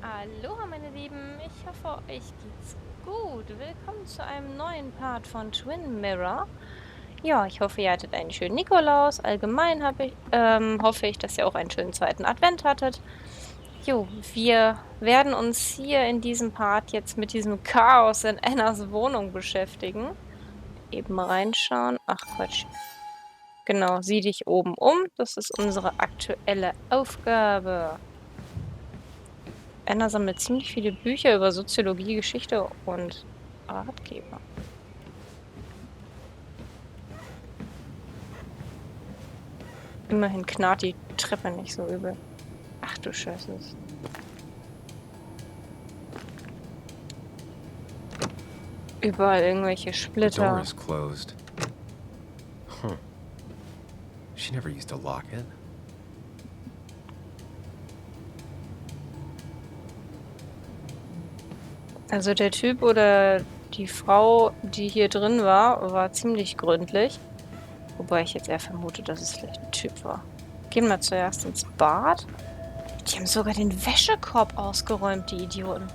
Aloha meine Lieben, ich hoffe, euch geht's gut. Willkommen zu einem neuen Part von Twin Mirror. Ja, ich hoffe, ihr hattet einen schönen Nikolaus. Allgemein hoffe ich, dass ihr auch einen schönen zweiten Advent hattet. Jo, wir werden uns hier in diesem Part jetzt mit diesem Chaos in Annas Wohnung beschäftigen. Eben mal reinschauen. Ach Quatsch. Genau, sieh dich oben um. Das ist unsere aktuelle Aufgabe. Anna sammelt ziemlich viele Bücher über Soziologie, Geschichte und Ratgeber. Immerhin knarrt die Treppe nicht so übel. Ach du Scheiße. Überall irgendwelche The door Splitter. is closed. Huh. She never used to lock it. Also der Typ oder die Frau, die hier drin war, war ziemlich gründlich. Wobei ich jetzt eher vermute, dass es vielleicht ein Typ war. Gehen wir zuerst ins Bad. Die haben sogar den Wäschekorb ausgeräumt, die Idioten.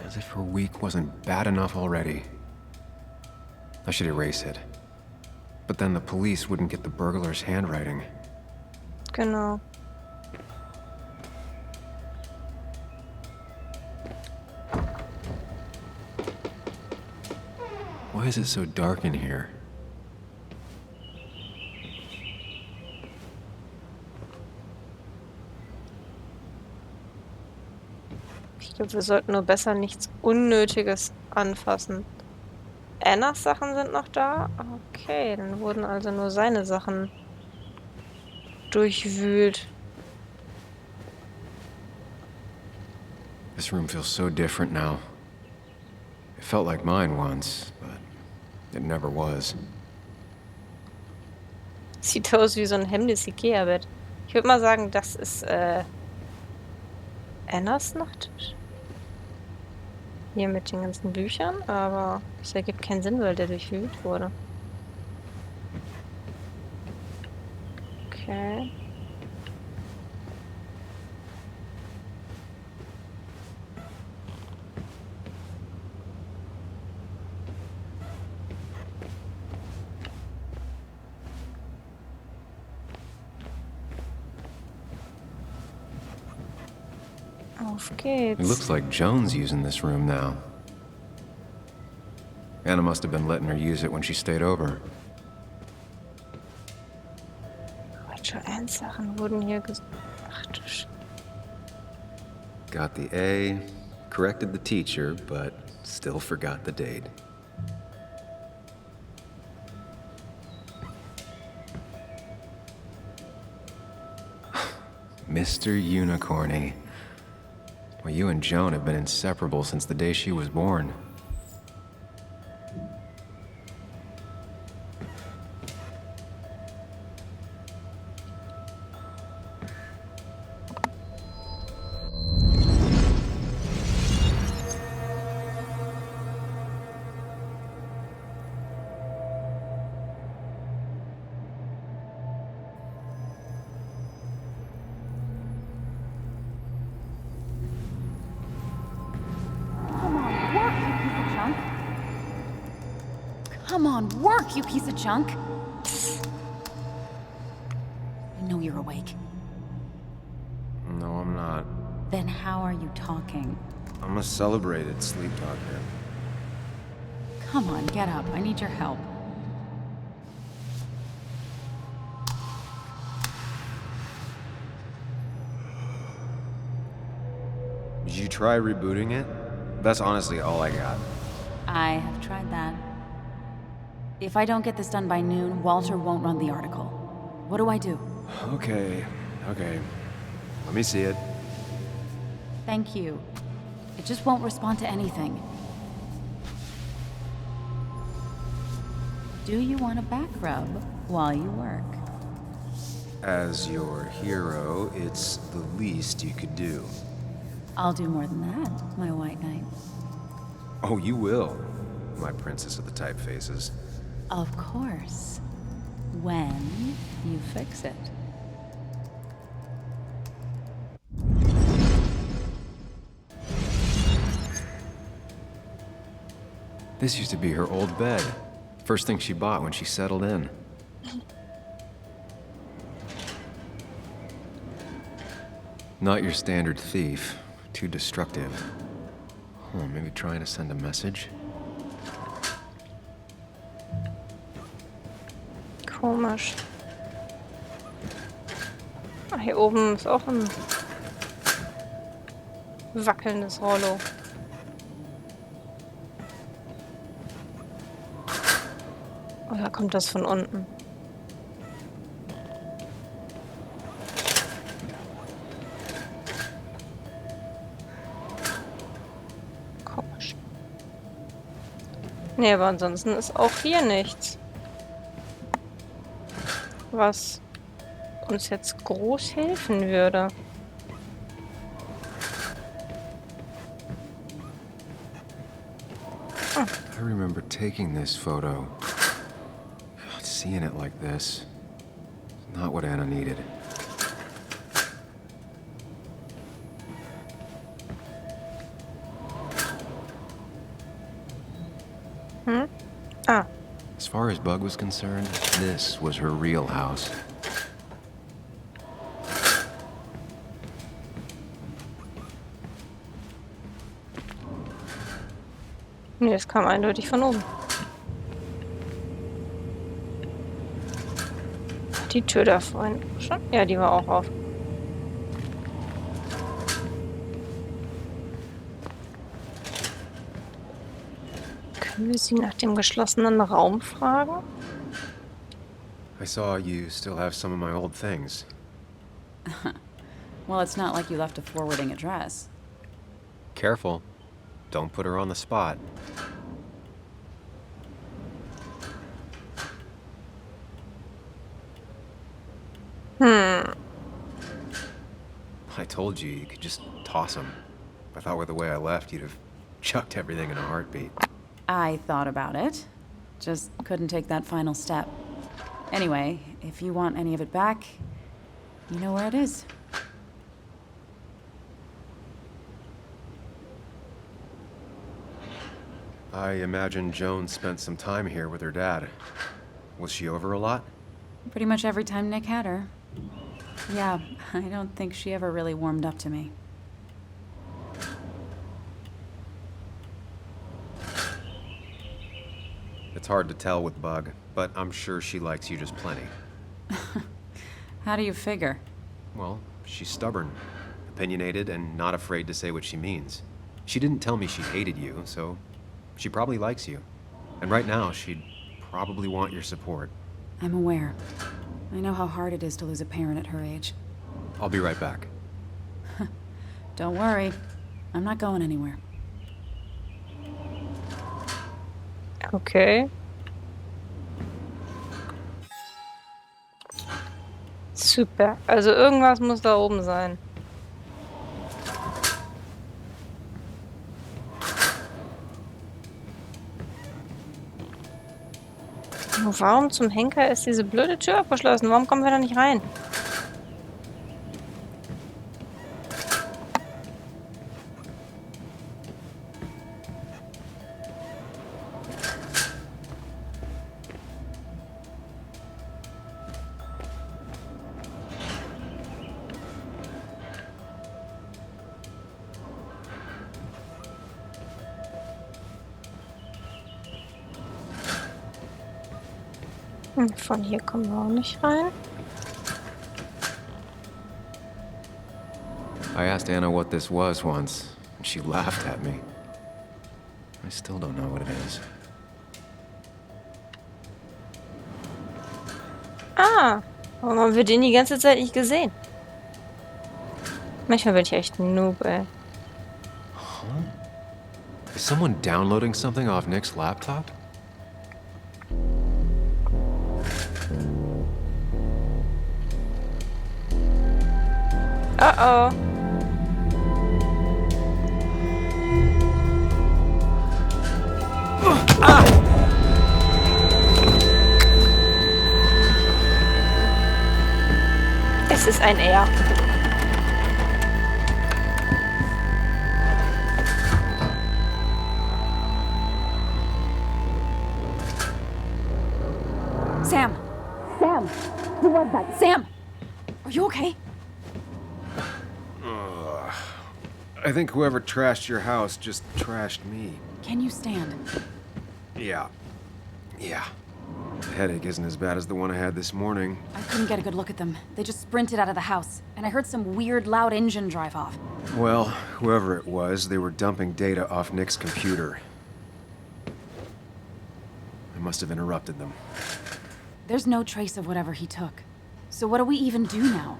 As if her week wasn't bad enough already. I should erase it. But then the police wouldn't get the burglar's handwriting. Genau. Why is it so dark in here? Ich glaube, wir sollten nur besser nichts Unnötiges anfassen. Annas Sachen sind noch da? Okay, dann wurden also nur seine Sachen durchwühlt. This room feels so different now. It felt like mine once, but it never was. Sieht aus wie so ein hemdes Ikea-Bett. Ich würde mal sagen, das ist Annas Nachttisch. Hier mit den ganzen Büchern, aber es ergibt keinen Sinn, weil der durchwühlt wurde. Okay. Auf It geht's. looks like Joan's using this room now. Anna must have been letting her use it when she stayed over. Sachen wurden hier Ach du Got the A, corrected the teacher, but still forgot the date. Mr. Unicorny. Well, you and Joan have been inseparable since the day she was born. Come on, work, you piece of junk! I know you're awake. No, I'm not. Then how are you talking? I'm a celebrated sleep talker. Come on, get up. I need your help. Did you try rebooting it? That's honestly all I got. I have tried that. If I don't get this done by noon, Walter won't run the article. What do I do? Okay. Let me see it. Thank you. It just won't respond to anything. Do you want a back rub while you work? As your hero, it's the least you could do. I'll do more than that, my white knight. Oh, you will, my princess of the typefaces. Of course. When you fix it. This used to be her old bed. First thing she bought when she settled in. Not your standard thief. Too destructive. Oh, maybe trying to send a message? Komisch. Ah, hier oben ist auch ein wackelndes Rollo. Oder kommt das von unten? Komisch. Nee, aber ansonsten ist auch hier nichts, was uns jetzt groß helfen würde. I remember taking this photo. God, seeing it like this. Not what Anna needed. Ah, As far as Bug was concerned, this was her real house. nee, es kam eindeutig von oben. Die Tür da vorhin schon? Ja, die war auch auf. Können wir sie nach dem geschlossenen Raum fragen? I saw you still have some of my old things. Well, it's not like you left a forwarding address. Careful. Don't put her on the spot. I told you you could just toss them. If I thought with the way I left, you'd have chucked everything in a heartbeat. I thought about it. Just couldn't take that final step. Anyway, if you want any of it back, you know where it is. I imagine Joan spent some time here with her dad. Was she over a lot? Pretty much every time Nick had her. Yeah, I don't think she ever really warmed up to me. It's hard to tell with Bug, but I'm sure she likes you just plenty. How do you figure? Well, she's stubborn, opinionated, and not afraid to say what she means. She didn't tell me she hated you, so she probably likes you. And right now, she'd probably want your support. I'm aware. I know how hard it is to lose a parent at her age. I'll be right back. Don't worry. I'm not going anywhere. Okay. Super. Also irgendwas muss da oben sein. Nur warum zum Henker ist diese blöde Tür abgeschlossen? Warum kommen wir da nicht rein? Von hier kommen wir auch nicht rein. I asked Anna what this was once, and she laughed at me. I still don't know what it is. Ah, warum haben wir den die ganze Zeit nicht gesehen? Manchmal bin ich echt ein Noob, ey. Is someone downloading something off Nick's laptop? Uh-oh. Es ist ein Er. Sam! Sam! Who was that? Sam! Are you okay? I think whoever trashed your house just trashed me. Can you stand? Yeah. The headache isn't as bad as the one I had this morning. I couldn't get a good look at them. They just sprinted out of the house, and I heard some weird, loud engine drive off. Well, whoever it was, they were dumping data off Nick's computer. I must have interrupted them. There's no trace of whatever he took. So what do we even do now?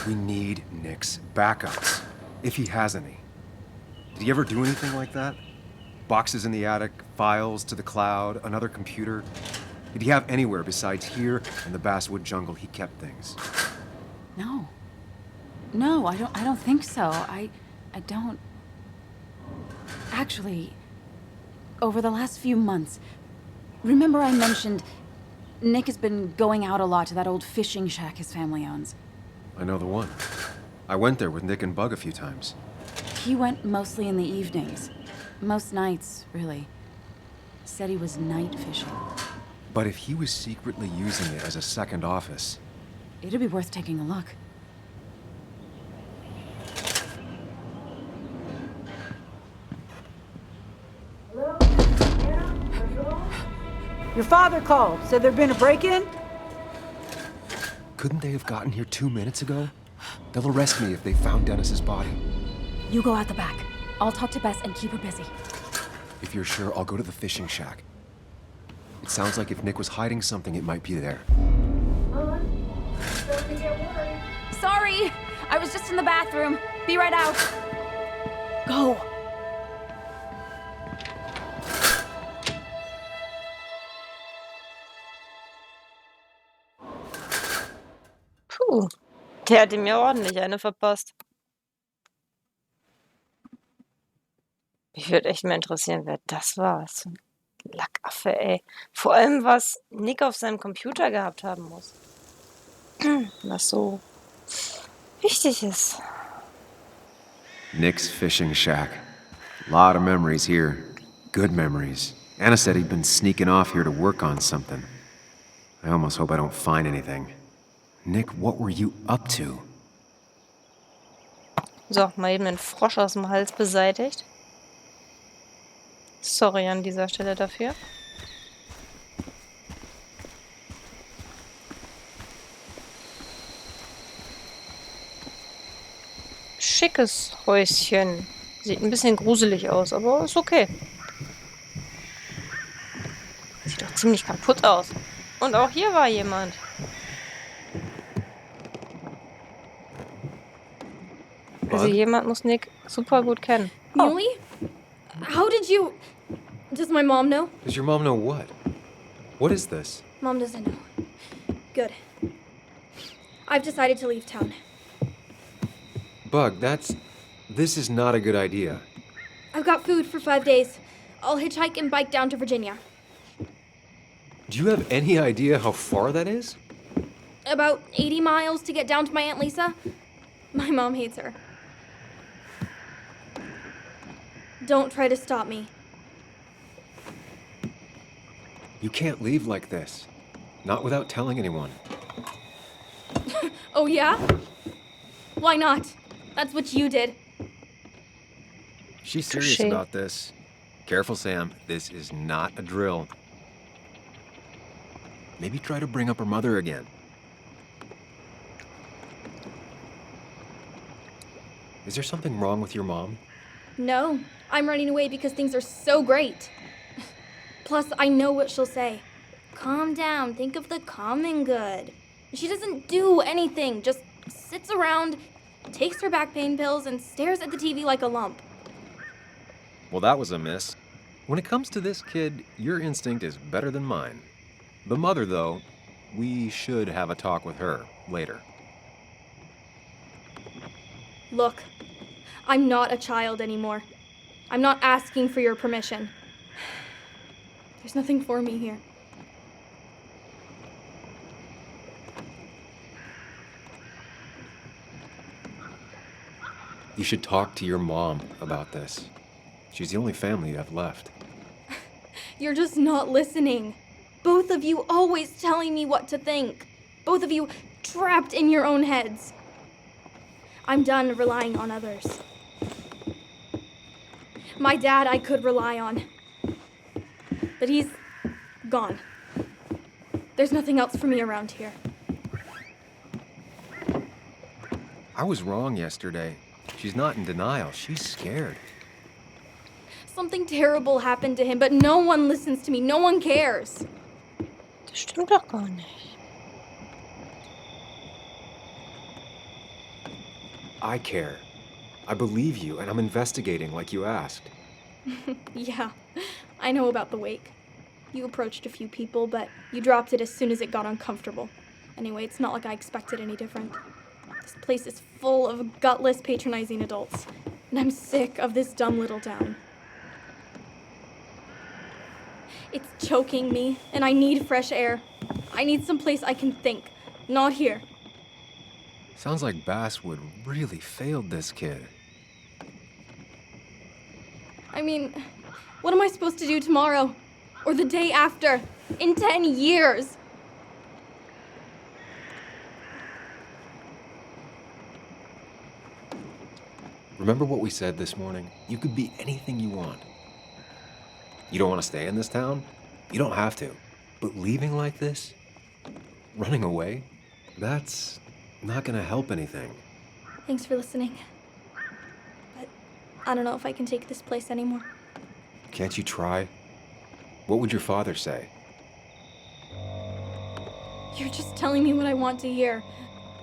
We need Nick's backups, if he has any. Did he ever do anything like that? Boxes in the attic, files to the cloud, another computer? Did he have anywhere besides here and the basswood jungle he kept things? No. No, I don't think so. I don't... Actually, over the last few months, remember I mentioned Nick has been going out a lot to that old fishing shack his family owns. I know the one. I went there with Nick and Bug a few times. He went mostly in the evenings. Most nights, really. Said he was night fishing. But if he was secretly using it as a second office... It'd be worth taking a look. Your father called. Said there'd been a break-in? Couldn't they have gotten here 2 minutes ago? They'll arrest me if they found Dennis's body. You go out the back. I'll talk to Bess and keep her busy. If you're sure, I'll go to the fishing shack. It sounds like if Nick was hiding something, it might be there. Sorry! I was just in the bathroom. Be right out. Go! Puh, der hat mir ordentlich eine verpasst. Mich würde echt mal interessieren, wer das war. So ein Lackaffe, ey. Vor allem, was Nick auf seinem Computer gehabt haben muss. Was so wichtig ist. Nick's fishing shack. Lot of memories here. Good memories. Anna said he'd been sneaking off here to work on something. I almost hope I don't find anything. Nick, what were you up to? So, mal eben den Frosch aus dem Hals beseitigt. Sorry an dieser Stelle dafür. Schickes Häuschen. Sieht ein bisschen gruselig aus, aber ist okay. Sieht doch ziemlich kaputt aus. Und auch hier war jemand. Also Bug? jemand muss Nick super gut kennen. Muley? How did you... Does my mom know? Does your mom know what? What is this? Mom doesn't know. Good. I've decided to leave town. Bug, this is not a good idea. I've got food for 5 days. I'll hitchhike and bike down to Virginia. Do you have any idea how far that is? About 80 miles to get down to my Aunt Lisa. My mom hates her. Don't try to stop me. You can't leave like this. Not without telling anyone. Oh, yeah? Why not? That's what you did. She's serious Touché. about this. Careful, Sam. This is not a drill. Maybe try to bring up her mother again. Is there something wrong with your mom? No, I'm running away because things are so great. Plus, I know what she'll say. Calm down, think of the common good. She doesn't do anything, just sits around, takes her back pain pills, and stares at the TV like a lump. Well, that was a miss. When it comes to this kid, your instinct is better than mine. The mother, though, we should have a talk with her later. Look, I'm not a child anymore. I'm not asking for your permission. There's nothing for me here. You should talk to your mom about this. She's the only family you have left. You're just not listening. Both of you always telling me what to think. Both of you trapped in your own heads. I'm done relying on others. My dad I could rely on. But he's gone. There's nothing else for me around here. I was wrong yesterday. She's not in denial. She's scared. Something terrible happened to him, but no one listens to me. No one cares. Das stimmt doch gar nicht. I care. I believe you, and I'm investigating like you asked. Yeah, I know about the wake. You approached a few people, but you dropped it as soon as it got uncomfortable. Anyway, it's not like I expected any different. This place is full of gutless, patronizing adults, and I'm sick of this dumb little town. It's choking me, and I need fresh air. I need some place I can think, not here. Sounds like Basswood really failed this kid. I mean, what am I supposed to do tomorrow? Or the day after? In 10 years? Remember what we said this morning? You could be anything you want. You don't want to stay in this town? You don't have to. But leaving like this? Running away? That's not gonna help anything. Thanks for listening. But I don't know if I can take this place anymore. Can't you try? What would your father say? You're just telling me what I want to hear.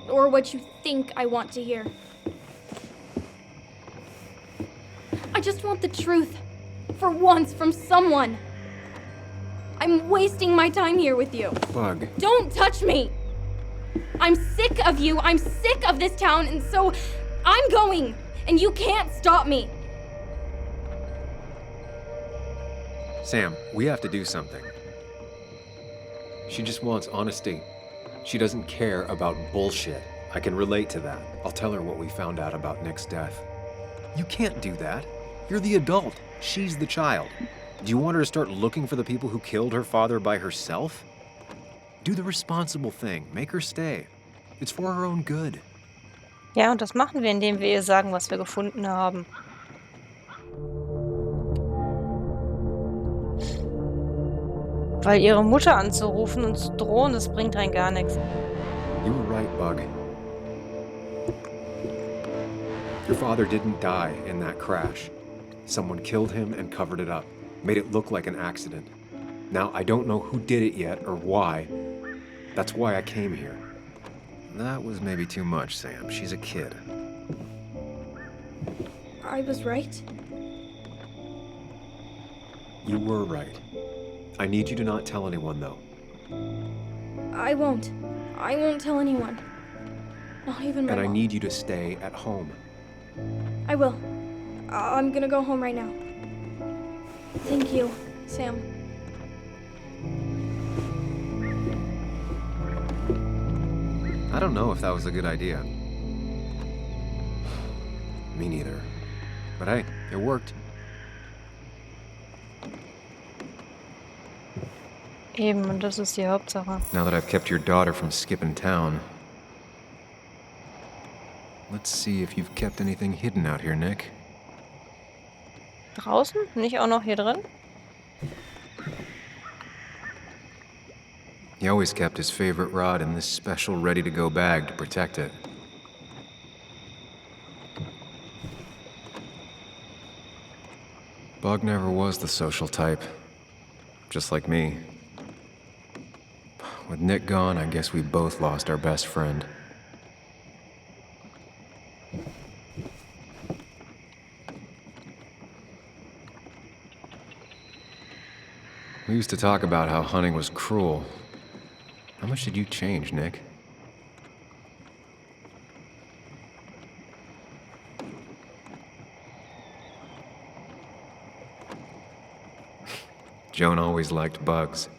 Or what you think I want to hear. I just want the truth. For once, from someone. I'm wasting my time here with you. Bug. Don't touch me! I'm sick of you, I'm sick of this town, and so I'm going, and you can't stop me. Sam, we have to do something. She just wants honesty. She doesn't care about bullshit. I can relate to that. I'll tell her what we found out about Nick's death. You can't do that. You're the adult. She's the child. Do you want her to start looking for the people who killed her father by herself? Do the responsible thing. Make her stay. It's for her own good. Ja, und das machen wir, indem wir ihr sagen, was wir gefunden haben. Weil ihre Mutter anzurufen und zu drohen, das bringt rein gar nichts. You were right, Bug. Your father didn't die in that crash. Someone killed him and covered it up. Made it look like an accident. Now, I don't know who did it yet or why. That's why I came here. That was maybe too much, Sam. She's a kid. I was right. You were right. I need you to not tell anyone, though. I won't. I won't tell anyone. Not even my And I mom. need you to stay at home. I will. I'm gonna go home right now. Thank you, Sam. I don't know if that was a good idea. Me neither. But hey, it worked. Eben, und das ist die Hauptsache. Now that I've kept your daughter from skipping town, let's see if you've kept anything hidden out here, Nick. Draußen? Nicht auch noch hier drin? He always kept his favorite rod in this special ready-to-go bag to protect it. Bug never was the social type. Just like me. With Nick gone, I guess we both lost our best friend. We used to talk about how hunting was cruel. How much did you change, Nick? Joan always liked bugs.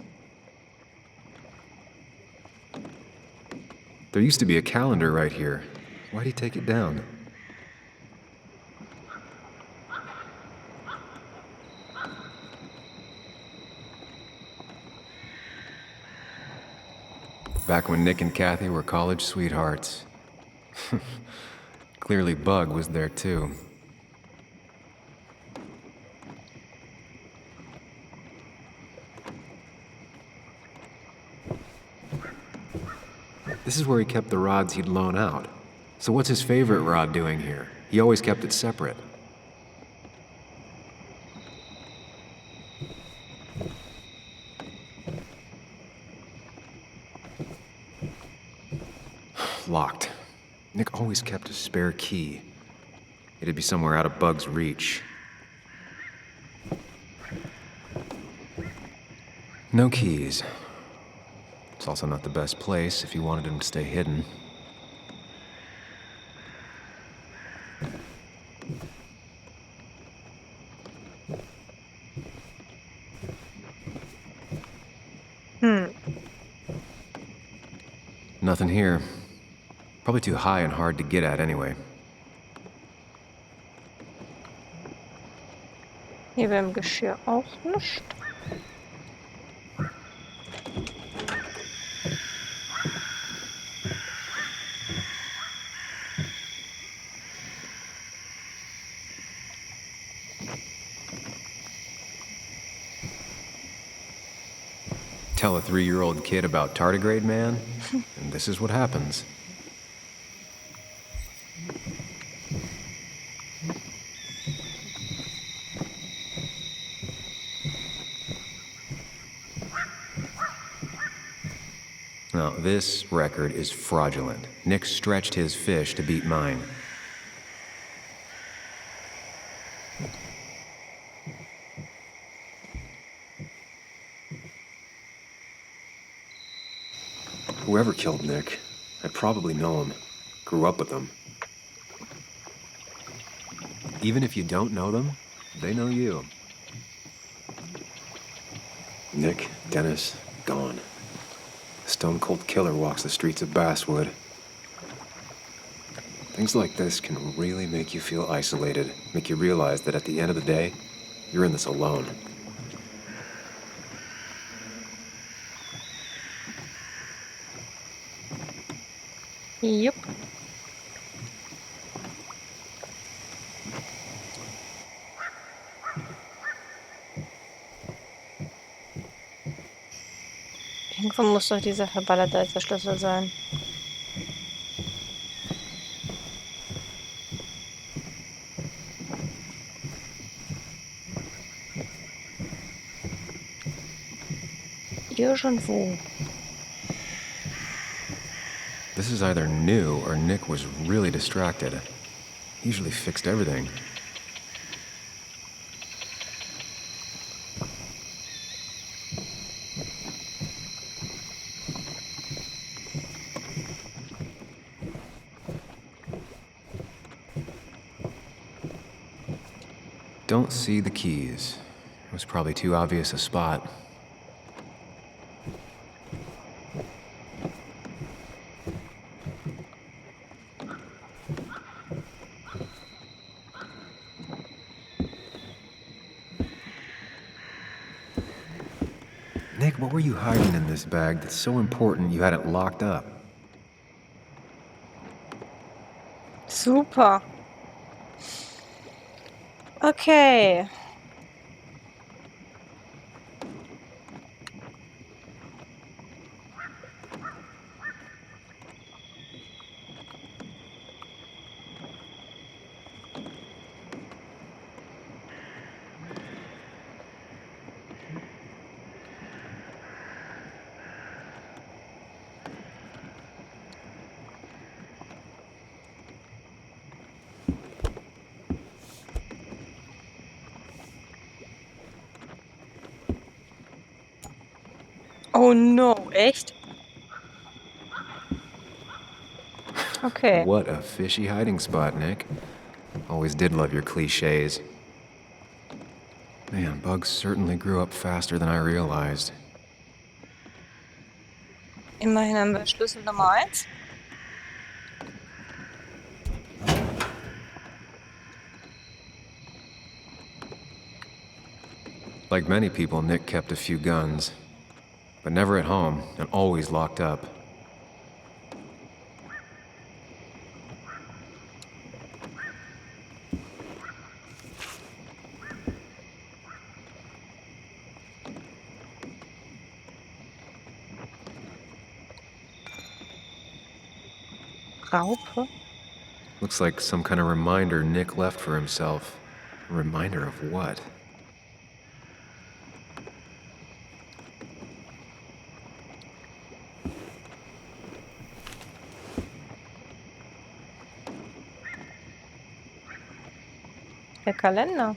There used to be a calendar right here. Why'd he take it down? Back when Nick and Kathy were college sweethearts. Clearly Bug was there too. This is where he kept the rods he'd loan out. So what's his favorite rod doing here? He always kept it separate. Locked. Nick always kept a spare key. It'd be somewhere out of Bug's reach. No keys. It's also not the best place if you wanted him to stay hidden. Nothing here. Probably too high and hard to get at anyway. Hier beim Geschirr auch nicht. Tell a 3-year-old kid about tardigrade man, and this is what happens. Now, this record is fraudulent. Nick stretched his fish to beat mine. Whoever killed Nick, I probably know him. Grew up with them. Even if you don't know them, they know you. Nick, Dennis, gone. A stone-cold killer walks the streets of Basswood. Things like this can really make you feel isolated, make you realize that at the end of the day, you're in this alone. Jupp. Irgendwo muss doch dieser verballerte Schlüssel sein. Irgendwo. This is either new or Nick was really distracted. He usually fixed everything. Don't see the keys. It was probably too obvious a spot. Nick, what were you hiding in this bag that's so important you had it locked up? Super. Okay. Oh no, echt? Okay. What a fishy hiding spot, Nick. Always did love your cliches. Man, Bugs certainly grew up faster than I realized. Immerhin haben wir Schlüssel Nummer 1. Like many people, Nick kept a few guns, but never at home and always locked up. Raupe? Looks like some kind of reminder Nick left for himself. A reminder of what? Der Kalender.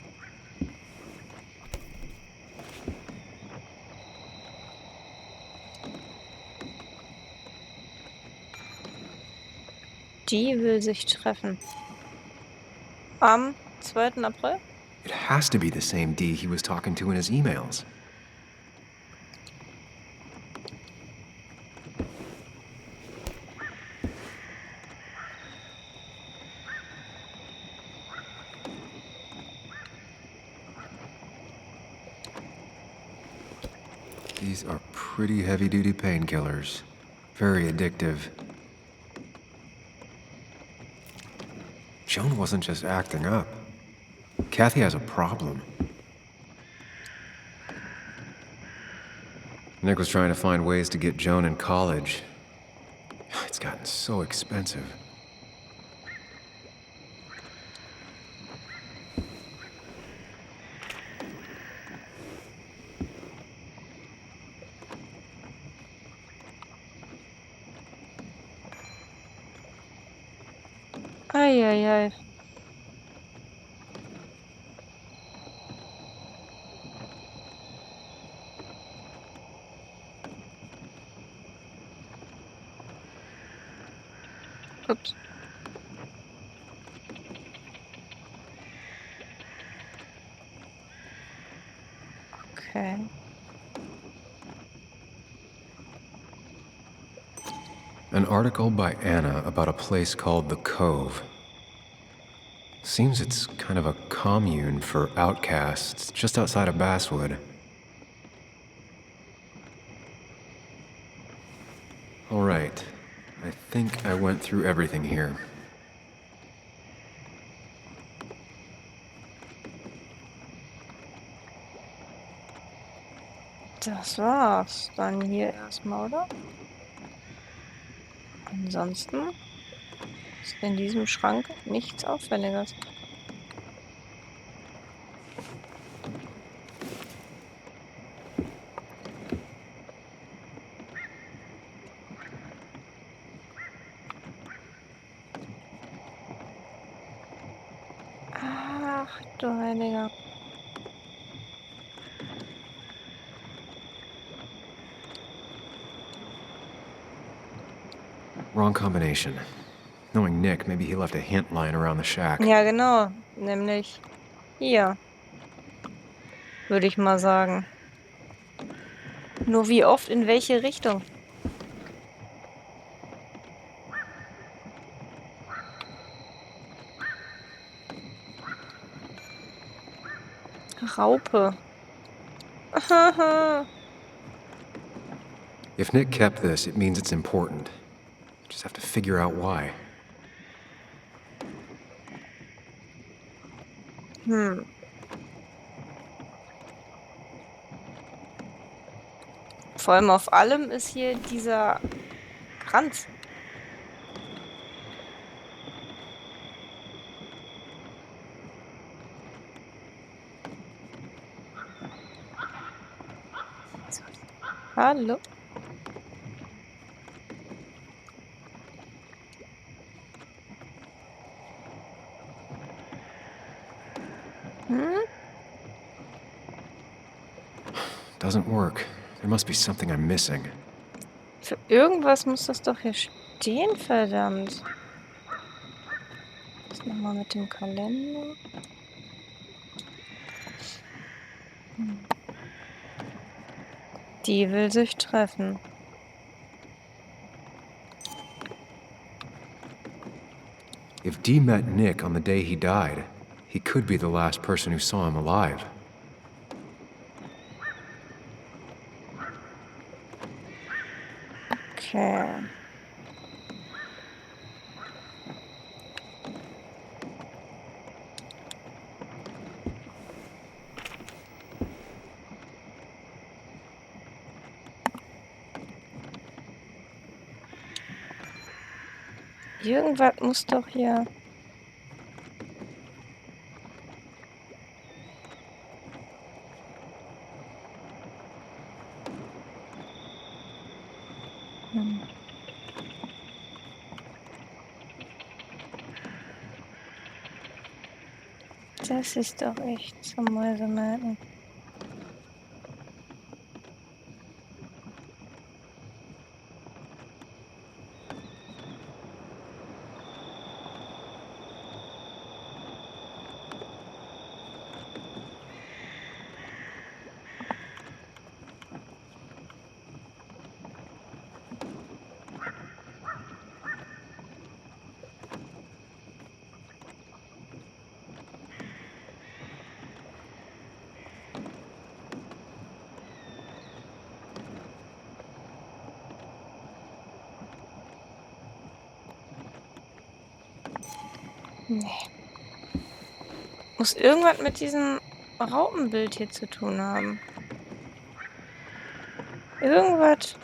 Die will sich treffen. Am 2. April? It has to be the same D he was talking to in his emails. These are pretty heavy-duty painkillers. Very addictive. Joan wasn't just acting up. Kathy has a problem. Nick was trying to find ways to get Joan in college. It's gotten so expensive. Eieiei. Ups. Okay. An article by Anna about a place called the Cove. Seems it's kind of a commune for outcasts just outside of Basswood. All right. I think I went through everything here. Das war's. Dann hier erstmal, oder? Ansonsten ist in diesem Schrank nichts Auffälliges. Ach du Heiliger. Wrong combination. Knowing Nick, maybe he left a hint lying around the shack. Ja, genau. Nämlich hier, würde ich mal sagen. Nur wie oft in welche Richtung? Raupe. If Nick kept this, it means it's important. Just have to figure out why. Vor allem auf allem ist hier dieser Kranz. Hallo. Doesn't work. There must be something I'm missing. Für irgendwas muss das doch hier stehen, verdammt. Was nochmal mit dem Kalender? Die will sich treffen. If Dee met Nick on the day he died, he could be the last person who saw him alive. Okay. Irgendwas muss doch hier... Hm. Das ist doch echt zum Mäusemelken. Nee. Muss irgendwas mit diesem Raupenbild hier zu tun haben. Irgendwas.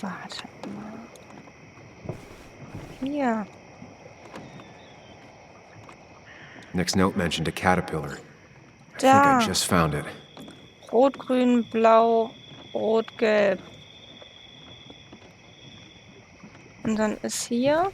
Warte mal. Hier. Nick's note mentioned a caterpillar. I think I Da. just found it. Rot, grün, blau, rot, gelb. Und dann ist hier...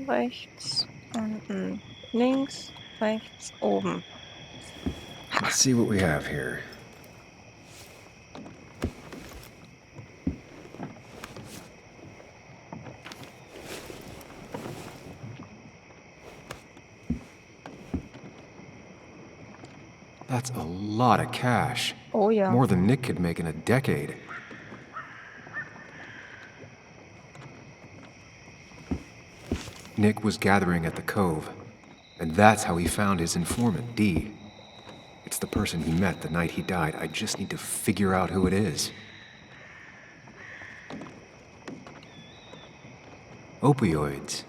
rechts, unten, links, rechts, oben. Let's see what we have here. That's a lot of cash. Oh ja. More than Nick could make in a decade. Nick was gathering at the Cove, and that's how he found his informant, Dee. It's the person he met the night he died. I just need to figure out who it is. Opioids.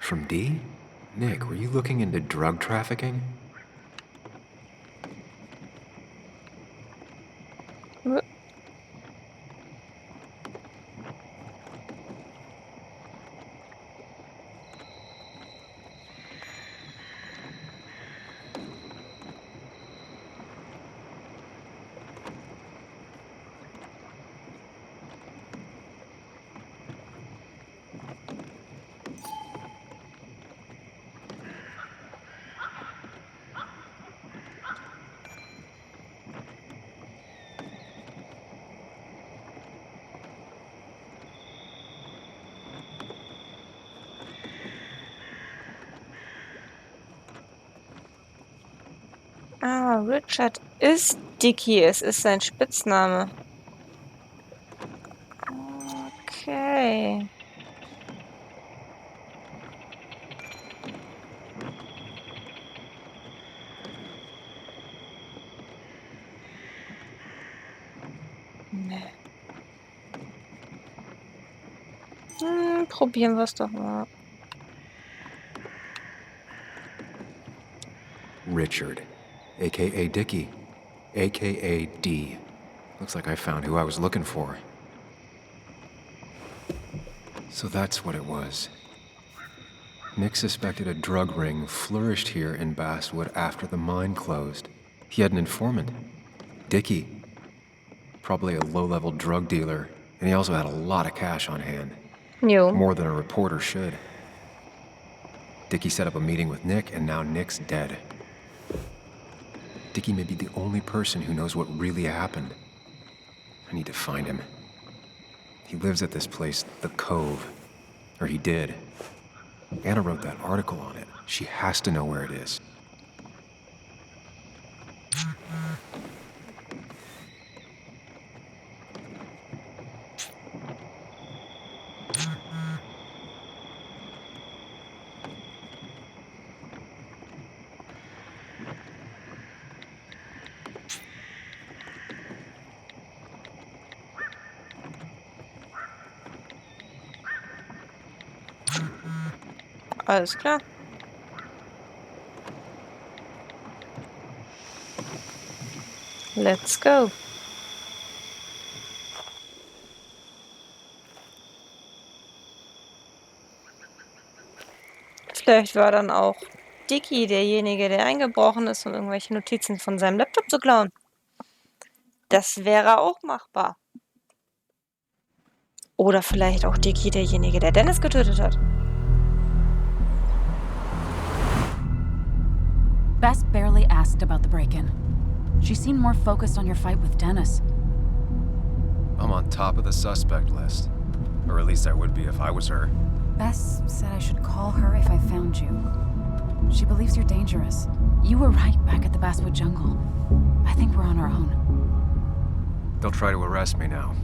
From Dee? Nick, were you looking into drug trafficking? Ah, Richard ist Dicky. Es ist sein Spitzname. Okay. Nee. Probieren wir es doch mal. Richard, aka Dickie, aka D. Looks like I found who I was looking for. So that's what it was. Nick suspected a drug ring flourished here in Basswood after the mine closed. He had an informant, Dickie. Probably a low-level drug dealer, and he also had a lot of cash on hand. Jo. More than a reporter should. Dickie set up a meeting with Nick, and now Nick's dead. Dickie may be the only person who knows what really happened. I need to find him. He lives at this place, The Cove. Or he did. Anna wrote that article on it. She has to know where it is. Alles klar. Let's go. Vielleicht war dann auch Dicky derjenige, der eingebrochen ist, um irgendwelche Notizen von seinem Laptop zu klauen. Das wäre auch machbar. Oder vielleicht auch Dicky derjenige, der Dennis getötet hat. Bess barely asked about the break-in. She seemed more focused on your fight with Dennis. I'm on top of the suspect list. Or at least I would be if I was her. Bess said I should call her if I found you. She believes you're dangerous. You were right back at the Basswood Jungle. I think we're on our own. They'll try to arrest me now.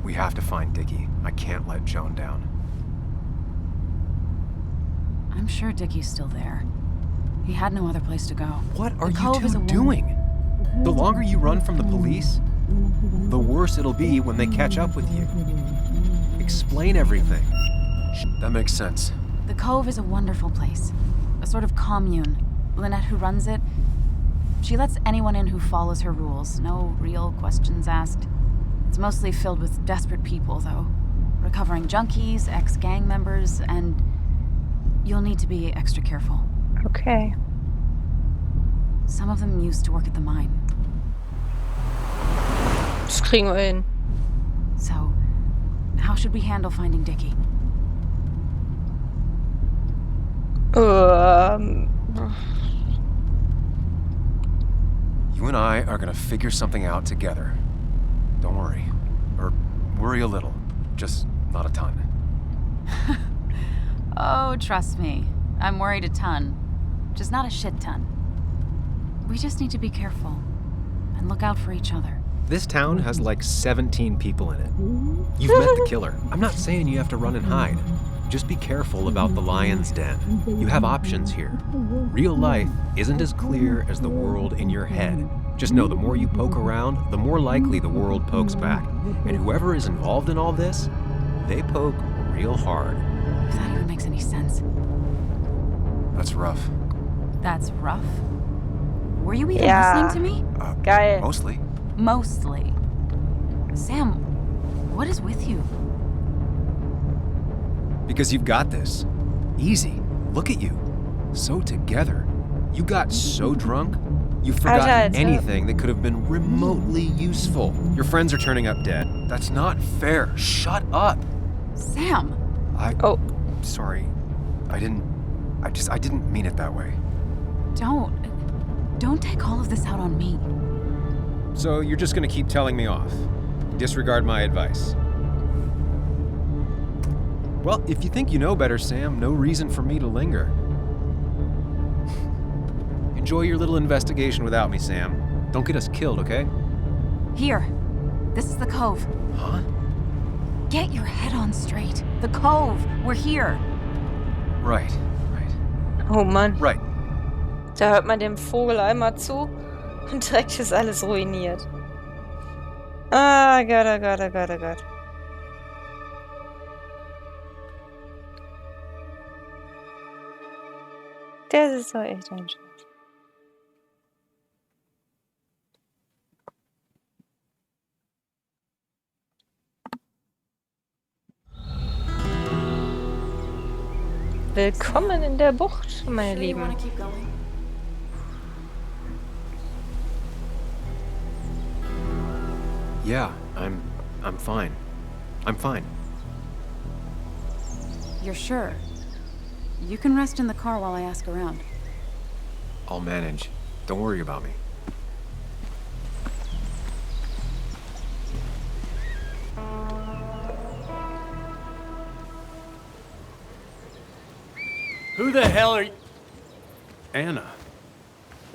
We have to find Dickie. I can't let Joan down. I'm sure Dickie's still there. He had no other place to go. What are The you Cove is two a doing? The longer you run from the police, the worse it'll be when they catch up with you. Explain everything. That makes sense. The Cove is a wonderful place. A sort of commune. Lynette, who runs it, she lets anyone in who follows her rules. No real questions asked. It's mostly filled with desperate people, though. Recovering junkies, ex-gang members, and you'll need to be extra careful. Okay. Some of them used to work at the mine. Das kriegen wir hin. So, how should we handle finding Dickie? You and I are gonna figure something out together. Don't worry. Or worry a little. Just not a ton. Oh, trust me. I'm worried a ton. Just not a shit ton. We just need to be careful. And look out for each other. This town has like 17 people in it. You've met the killer. I'm not saying you have to run and hide. Just be careful about the lion's den. You have options here. Real life isn't as clear as the world in your head. Just know the more you poke around, the more likely the world pokes back. And whoever is involved in all this, they poke real hard. If that even makes any sense. That's rough. That's rough? Were you even Yeah. listening to me? Geil. Mostly. Mostly. Sam, what is with you? Because you've got this. Easy. Look at you. So together. You got so drunk, you forgot Alter. anything that could have been remotely useful. Your friends are turning up dead. That's not fair. Shut up. Sam! Oh. Sorry. I didn't mean it that way. Don't take all of this out on me. So you're just gonna keep telling me off. Disregard my advice. Well, if you think you know better, Sam, no reason for me to linger. Enjoy your little investigation without me, Sam. Don't get us killed, okay? Here. This is the Cove. Huh? Get your head on straight. The Cove. We're here. Right. Oh Mann. Right. Da hört man dem Vogel einmal zu und direkt ist alles ruiniert. Ah, Gott, oh Gott, oh Gott, oh Gott. Das ist doch echt ein Scheiß. Willkommen in der Bucht, meine Lieben. Yeah, I'm fine. I'm fine. You're sure? You can rest in the car while I ask around. I'll manage. Don't worry about me. Who the hell are you? Anna,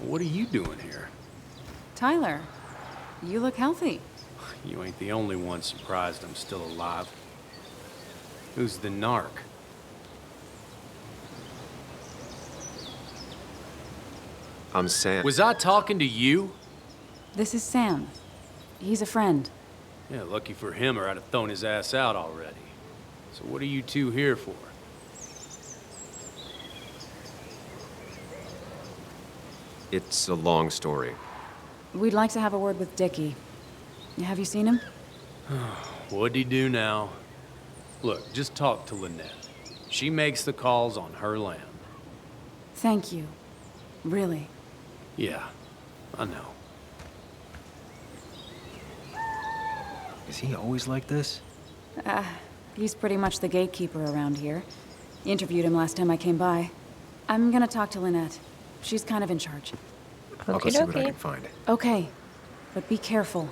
what are you doing here? Tyler, you look healthy. You ain't the only one surprised I'm still alive. Who's the narc? I'm Sam. Was I talking to you? This is Sam. He's a friend. Yeah, lucky for him or I'd have thrown his ass out already. So what are you two here for? It's a long story. We'd like to have a word with Dickie. Have you seen him? What'd he do now? Look, just talk to Lynette. She makes the calls on her land. Thank you. Really. Yeah, I know. Is he always like this? He's pretty much the gatekeeper around here. Interviewed him last time I came by. I'm gonna talk to Lynette. She's kind of in charge. I'll go see what I Okey-dokey. can find. Okay, but be careful.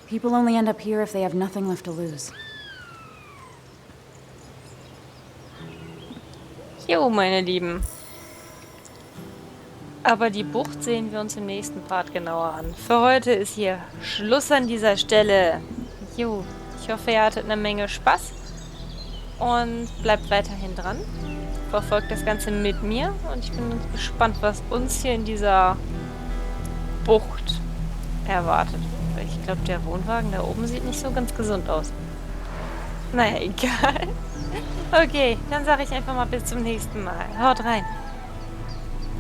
People only end up here if they have nothing left to lose. Jo, meine Lieben. Aber die Bucht sehen wir uns im nächsten Part genauer an. Für heute ist hier Schluss an dieser Stelle. Jo, ich hoffe, ihr hattet eine Menge Spaß. Und bleibt weiterhin dran. Verfolgt das Ganze mit mir. Und ich bin ganz gespannt, was uns hier in dieser Bucht erwartet. Ich glaube, der Wohnwagen da oben sieht nicht so ganz gesund aus. Naja, egal. Okay, dann sage ich einfach mal bis zum nächsten Mal. Haut rein.